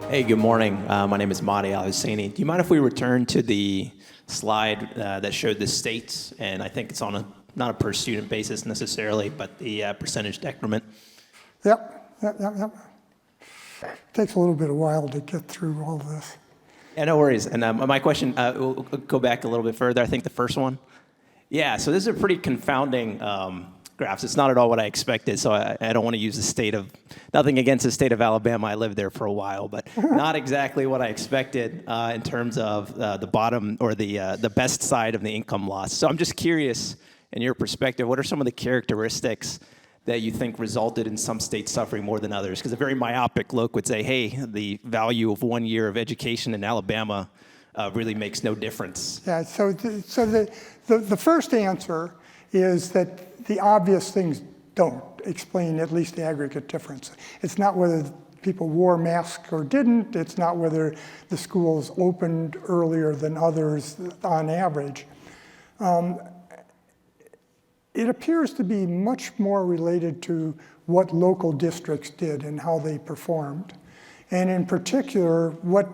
Hey, good morning. My name is Mahdi Al-Husseini. Do you mind if we return to the slide that showed the states? And I think it's on not a per student basis necessarily, but the percentage decrement. Yep. Takes a little bit of while to get through all this. Yeah, no worries. And my question, we'll go back a little bit further. I think the first one. Yeah, so this is a pretty confounding graphs. It's not at all what I expected, so I don't want to use the state of, nothing against the state of Alabama. I lived there for a while, but not exactly what I expected in terms of the bottom or the best side of the income loss. So I'm just curious, in your perspective, what are some of the characteristics that you think resulted in some states suffering more than others? Because a very myopic look would say, hey, the value of 1 year of education in Alabama really makes no difference. Yeah, so the first answer is that the obvious things don't explain at least the aggregate difference. It's not whether people wore masks or didn't. It's not whether the schools opened earlier than others on average. It appears to be much more related to what local districts did and how they performed. And in particular, what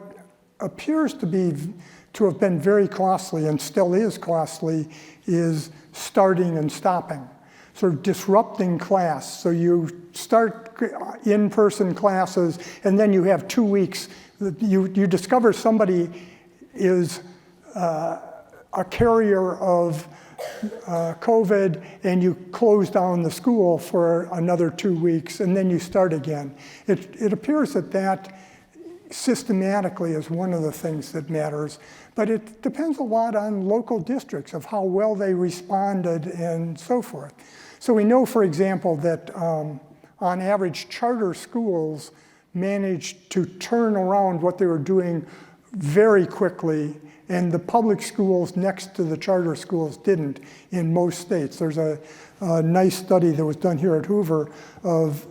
appears to have been very costly and still is costly is starting and stopping, sort of disrupting class. So you start in-person classes and then you have 2 weeks. You discover somebody is a carrier of COVID and you close down the school for another 2 weeks and then you start again. It appears that systematically is one of the things that matters, but it depends a lot on local districts of how well they responded and so forth. So we know, for example, that on average, charter schools managed to turn around what they were doing very quickly, and the public schools next to the charter schools didn't in most states. There's a nice study that was done here at Hoover of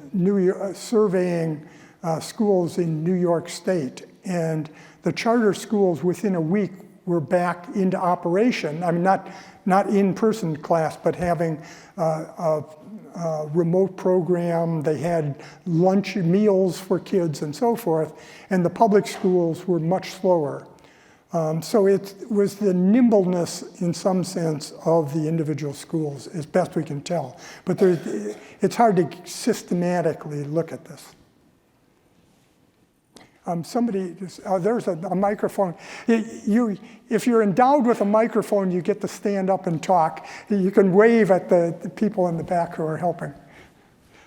surveying schools in New York State, and the charter schools within a week were back into operation. I mean, not in-person class, but having a remote program. They had lunch meals for kids and so forth, and the public schools were much slower. So it was the nimbleness, in some sense, of the individual schools, as best we can tell. But it's hard to systematically look at this. There's a microphone. If you're endowed with a microphone, you get to stand up and talk. You can wave at the people in the back who are helping.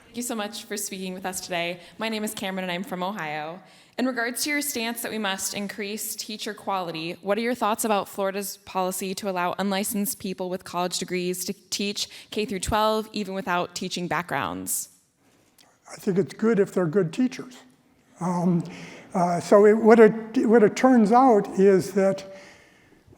Thank you so much for speaking with us today. My name is Cameron and I'm from Ohio. In regards to your stance that we must increase teacher quality, what are your thoughts about Florida's policy to allow unlicensed people with college degrees to teach K through 12 even without teaching backgrounds? I think it's good if they're good teachers. What it turns out is that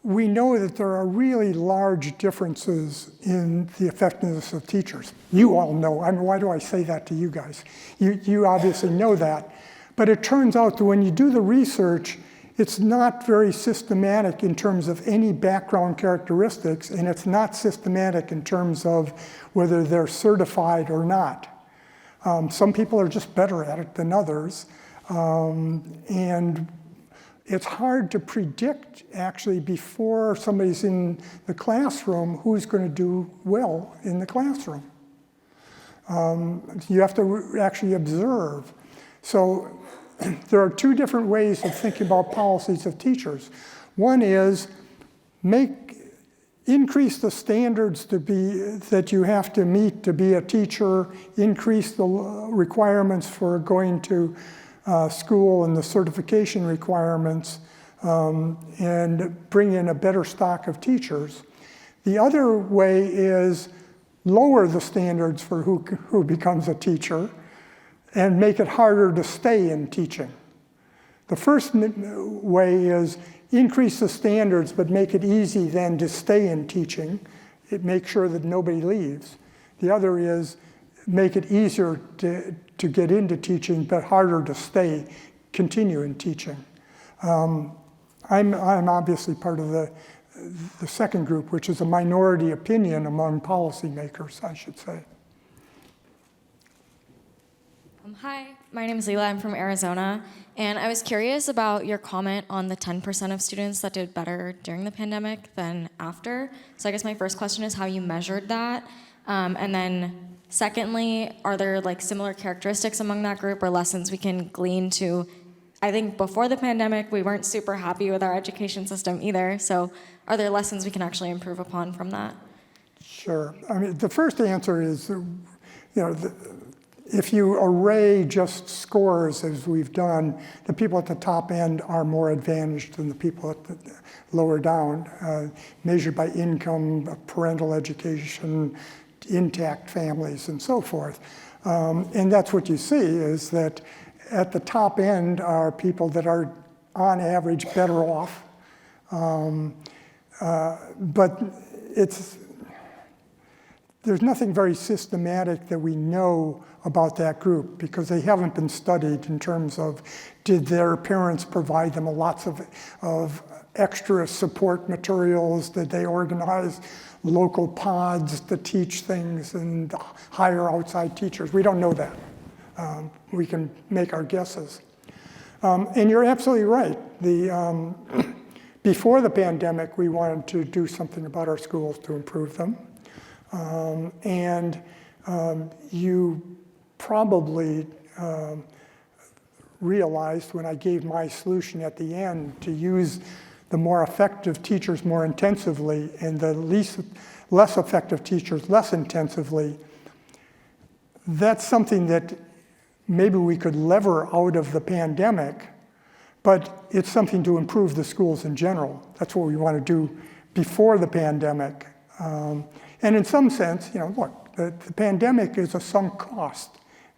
we know that there are really large differences in the effectiveness of teachers. You all know. I mean, why do I say that to you guys? You obviously know that. But it turns out that when you do the research, it's not very systematic in terms of any background characteristics, and it's not systematic in terms of whether they're certified or not. Some people are just better at it than others. And it's hard to predict, actually, before somebody's in the classroom who's going to do well in the classroom. You have to actually observe. So there are two different ways of thinking about policies of teachers. One is increase the standards that you have to meet to be a teacher, increase the requirements for going to school and the certification requirements, and bring in a better stock of teachers. The other way is lower the standards for who becomes a teacher and make it harder to stay in teaching. The first way is increase the standards but make it easy then to stay in teaching. It makes sure that nobody leaves. The other is make it easier to get into teaching, but harder to continue in teaching. I'm obviously part of the second group, which is a minority opinion among policymakers, I should say. Hi, my name is Leela. I'm from Arizona. And I was curious about your comment on the 10% of students that did better during the pandemic than after. So I guess my first question is how you measured that. And then secondly, are there like similar characteristics among that group or lessons we can glean to, I think before the pandemic, we weren't super happy with our education system either. So are there lessons we can actually improve upon from that? Sure. I mean, the first answer is, if you array just scores as we've done, the people at the top end are more advantaged than the people at the lower down, measured by income, parental education, intact families, and so forth. And that's what you see is that at the top end are people that are on average better off. But there's nothing very systematic that we know about that group because they haven't been studied in terms of did their parents provide them lots of extra support materials, did they organize local pods to teach things and hire outside teachers. We don't know that. We can make our guesses. And you're absolutely right. Before the pandemic, we wanted to do something about our schools to improve them. You probably realized when I gave my solution at the end to use the more effective teachers more intensively and the less effective teachers less intensively, that's something that maybe we could lever out of the pandemic, but it's something to improve the schools in general. That's what we want to do before the pandemic. And in some sense, look, the pandemic is a sunk cost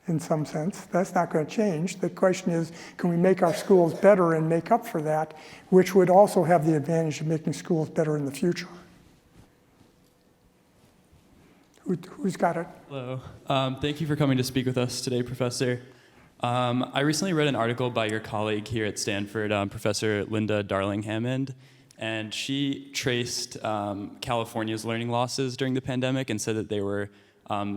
in some sense. That's not going to change. The question is, can we make our schools better and make up for that, which would also have the advantage of making schools better in the future? Who's got it? Hello. Thank you for coming to speak with us today, Professor. I recently read an article by your colleague here at Stanford, Professor Linda Darling-Hammond, and she traced California's learning losses during the pandemic and said that they were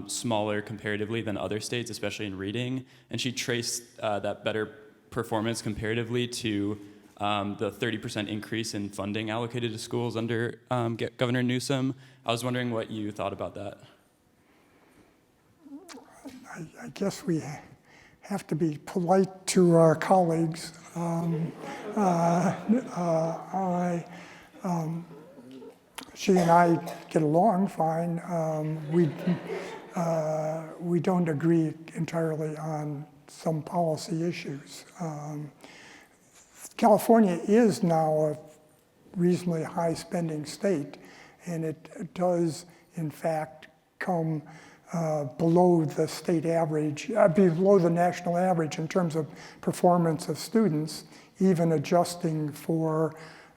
smaller comparatively than other states, especially in reading. And she traced that better performance comparatively to the 30% increase in funding allocated to schools under Governor Newsom. I was wondering what you thought about that. I guess we have to be polite to our colleagues. She and I get along fine. We don't agree entirely on some policy issues. California is now a reasonably high spending state, and it does in fact come below the state average, below the national average in terms of performance of students, even adjusting for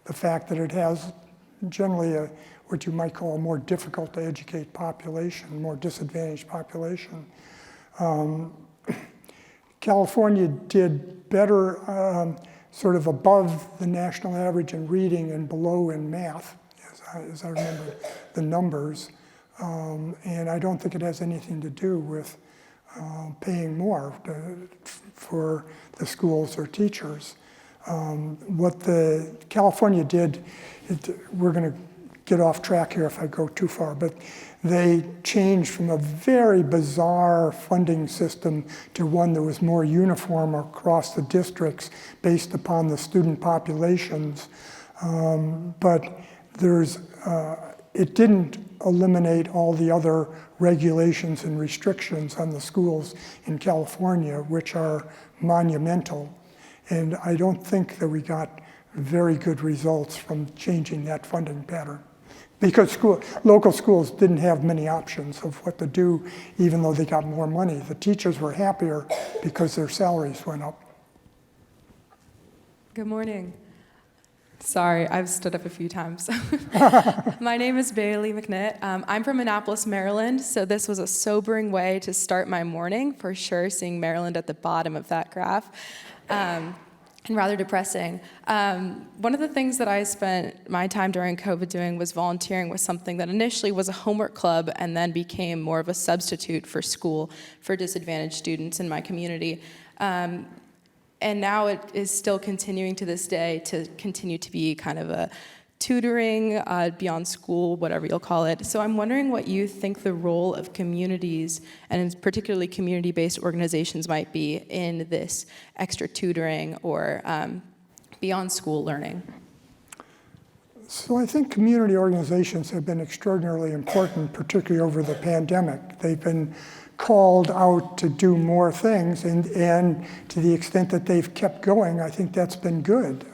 the fact that it has generally what you might call a more difficult to educate population, more disadvantaged population. California did better sort of above the national average in reading and below in math, as I remember the numbers. And I don't think it has anything to do with paying more for the schools or teachers. What the California did, we're going to get off track here if I go too far, but they changed from a very bizarre funding system to one that was more uniform across the districts based upon the student populations. But it didn't eliminate all the other regulations and restrictions on the schools in California, which are monumental. And I don't think that we got very good results from changing that funding pattern. Because local schools didn't have many options of what to do, even though they got more money. The teachers were happier because their salaries went up. Good morning. Sorry, I've stood up a few times. My name is Bailey McNitt. I'm from Annapolis, Maryland, so this was a sobering way to start my morning, for sure, seeing Maryland at the bottom of that graph. and rather depressing. One of the things that I spent my time during COVID doing was volunteering with something that initially was a homework club and then became more of a substitute for school for disadvantaged students in my community. And now it is still continuing to this day to continue to be kind of a tutoring beyond school, whatever you'll call it. So I'm wondering what you think the role of communities, and particularly community-based organizations, might be in this extra tutoring or beyond school learning. So I think community organizations have been extraordinarily important, particularly over the pandemic. They've been called out to do more things, and to the extent that they've kept going, I think that's been good.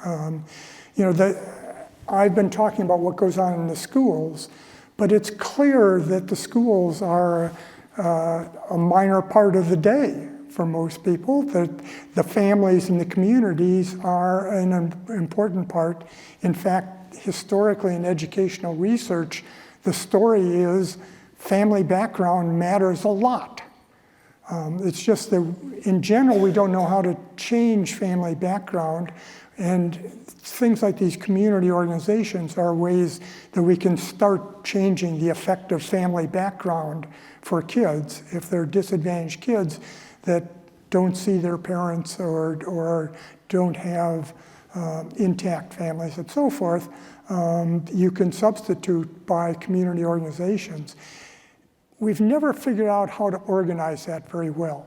I've been talking about what goes on in the schools, but it's clear that the schools are a minor part of the day for most people. The families and the communities are an important part. In fact, historically in educational research, the story is family background matters a lot. It's just that in general, we don't know how to change family background, and things like these community organizations are ways that we can start changing the effect of family background for kids. If they're disadvantaged kids that don't see their parents or don't have intact families and so forth, you can substitute by community organizations. We've never figured out how to organize that very well,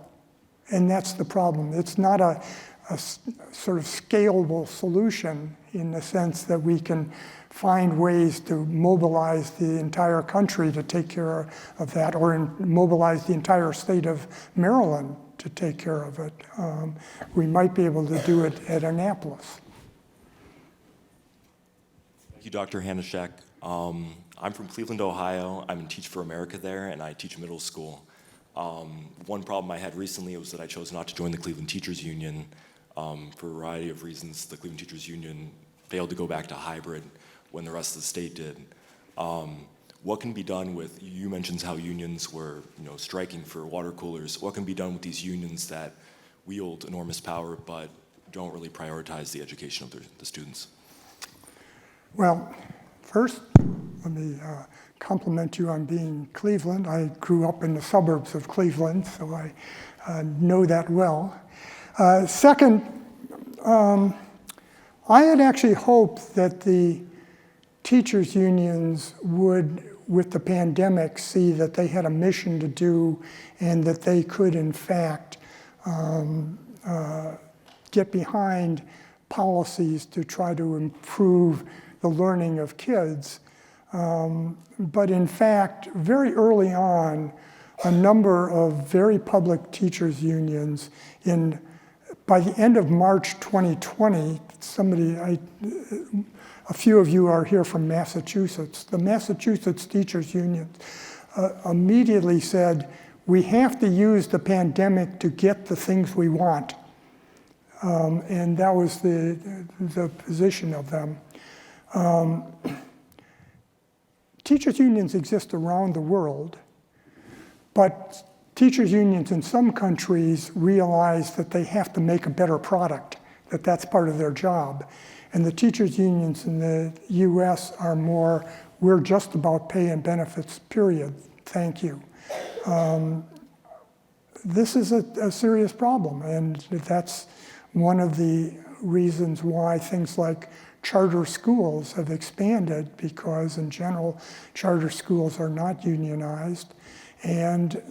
and that's the problem. It's not a sort of scalable solution in the sense that we can find ways to mobilize the entire country to take care of that, or mobilize the entire state of Maryland to take care of it. We might be able to do it at Annapolis. Thank you, Dr. Hanushek. I'm from Cleveland, Ohio. I'm in Teach for America there, and I teach middle school. One problem I had recently was that I chose not to join the Cleveland Teachers Union. For a variety of reasons, the Cleveland Teachers Union failed to go back to hybrid when the rest of the state did. What can be done with, you mentioned how unions were striking for water coolers. What can be done with these unions that wield enormous power but don't really prioritize the education of the students? Well, first, let me compliment you on being Cleveland. I grew up in the suburbs of Cleveland, so I know that well. Second, I had actually hoped that the teachers' unions would, with the pandemic, see that they had a mission to do and that they could, in fact, get behind policies to try to improve the learning of kids. But in fact, very early on, a number of very public teachers' unions by the end of March 2020, a few of you are here from Massachusetts. The Massachusetts Teachers Union immediately said, we have to use the pandemic to get the things we want. And that was the position of them. Teachers unions exist around the world, but teachers unions in some countries realize that they have to make a better product, that that's part of their job. And the teachers unions in the US are more, we're just about pay and benefits, period, thank you. This is a serious problem, and that's one of the reasons why things like charter schools have expanded, because in general, charter schools are not unionized. And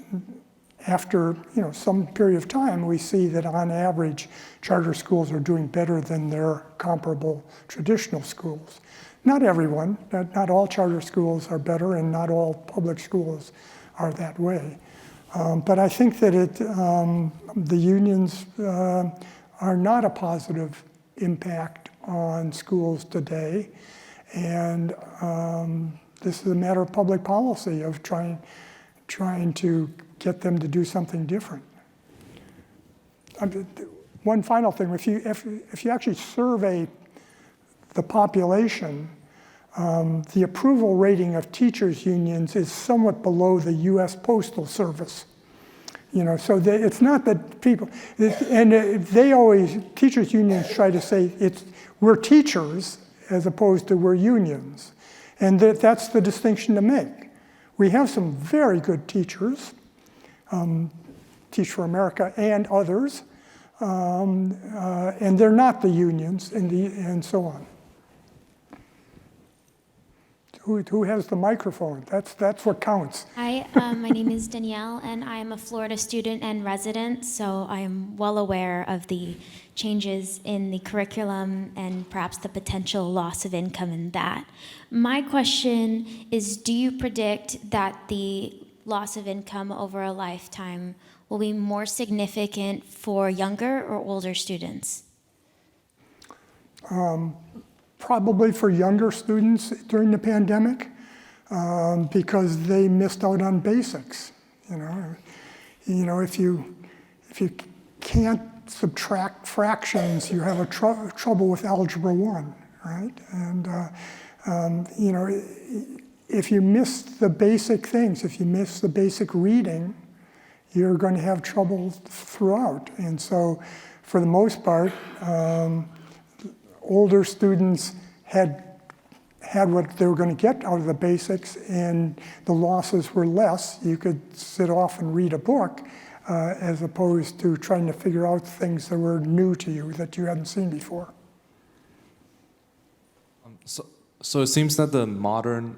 after some period of time, we see that on average, charter schools are doing better than their comparable traditional schools. Not everyone, not all charter schools are better, and not all public schools are that way. But I think that the unions are not a positive impact on schools today. And this is a matter of public policy, of trying to get them to do something different. One final thing, if you actually survey the population, the approval rating of teachers unions is somewhat below the US Postal Service. So it's not that people, they always, teachers unions try to say we're teachers as opposed to we're unions. And that's the distinction to make. We have some very good teachers, Ch.4 America and others, and they're not the unions and so on. Who has the microphone? That's what counts. Hi, my name is Danielle, and I am a Florida student and resident, so I am well aware of the changes in the curriculum and perhaps the potential loss of income in that. My question is, do you predict that the loss of income over a lifetime will be more significant for younger or older students? Probably for younger students during the pandemic, because they missed out on basics. If you can't subtract fractions, you have trouble with algebra 1, right? And if you miss the basic things, if you miss the basic reading, you're going to have trouble throughout. And so, for the most part, older students had what they were going to get out of the basics, and the losses were less. You could sit off and read a book, as opposed to trying to figure out things that were new to you that you hadn't seen before. So it seems that the modern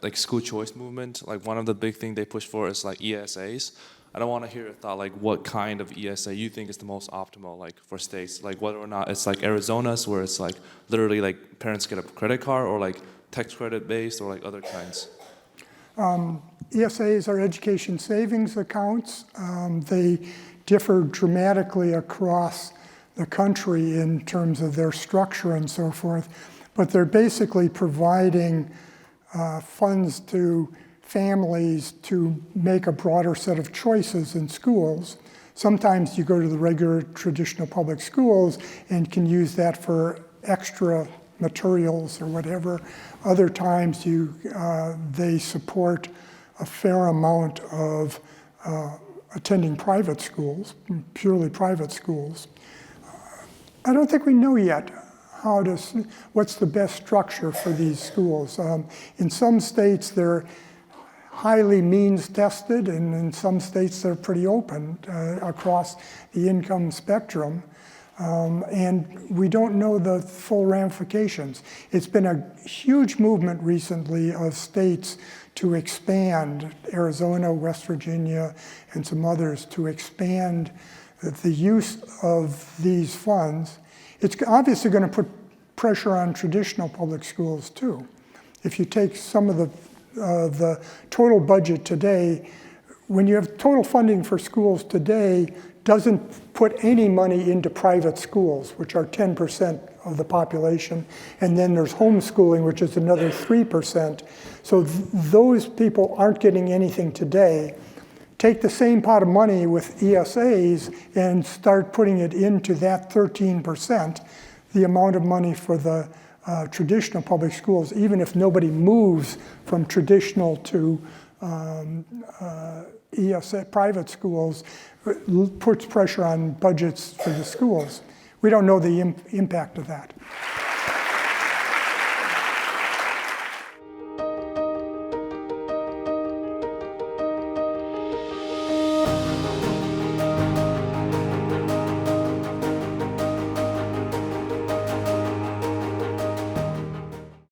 like school choice movement, like one of the big things they push for is like ESAs. I don't want to hear your thought, like what kind of ESA you think is the most optimal, like for states, like whether or not it's like Arizona's, where it's like literally like parents get a credit card, or like tax credit based, or like other kinds. ESAs are education savings accounts. They differ dramatically across the country in terms of their structure and so forth, but they're basically providing funds to families to make a broader set of choices in schools. Sometimes you go to the regular traditional public schools and can use that for extra materials or whatever. Other times they support a fair amount of attending private schools, purely private schools. I don't think we know yet what's the best structure for these schools. In some states they're highly means tested, and in some states they're pretty open across the income spectrum. And we don't know the full ramifications. It's been a huge movement recently of states to expand, Arizona, West Virginia, and some others, to expand the use of these funds. It's obviously going to put pressure on traditional public schools too. If you take some of the total budget today, when you have total funding for schools today, doesn't put any money into private schools, which are 10% of the population, and then there's homeschooling, which is another 3%. So those people aren't getting anything today. Take the same pot of money with ESAs and start putting it into that 13%, the amount of money for the traditional public schools, even if nobody moves from traditional to ESA private schools, puts pressure on budgets for the schools. We don't know the impact of that.